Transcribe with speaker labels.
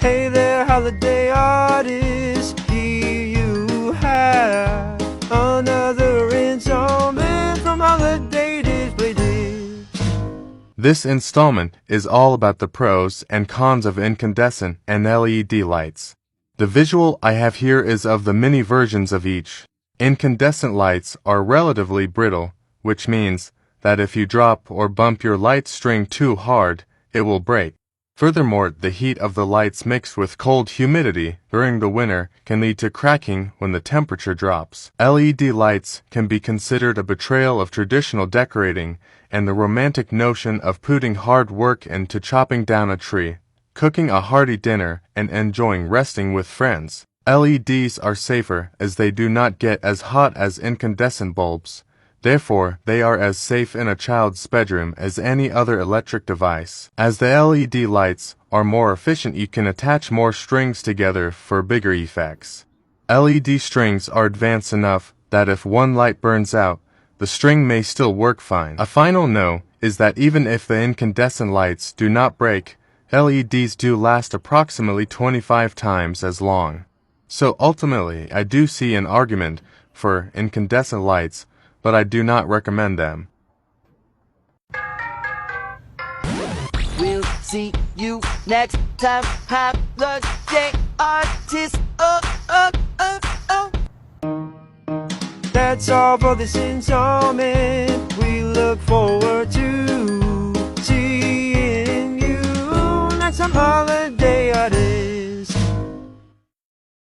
Speaker 1: Hey there, holiday artist, here you have another installment from Holiday Display Dish.
Speaker 2: This installment is all about the pros and cons of incandescent and LED lights. The visual I have here is of the mini versions of each. Incandescent lights are relatively brittle, which means that if you drop or bump your light string too hard, it will break. Furthermore, the heat of the lights mixed with cold humidity during the winter can lead to cracking when the temperature drops. LED lights can be considered a betrayal of traditional decorating and the romantic notion of putting hard work into chopping down a tree, cooking a hearty dinner, and enjoying resting with friends. LEDs are safer as they do not get as hot as incandescent bulbs. Therefore, they are as safe in a child's bedroom as any other electric device. As the LED lights are more efficient, you can attach more strings together for bigger effects. LED strings are advanced enough that if one light burns out, the string may still work fine. A final note is that even if the incandescent lights do not break, LEDs do last approximately 25 times as long. So ultimately, I do see an argument for incandescent lights, but I do not recommend them.
Speaker 3: We'll see you next time. Holiday artist.
Speaker 1: That's all for this installment. We look forward to seeing you next time, Holiday.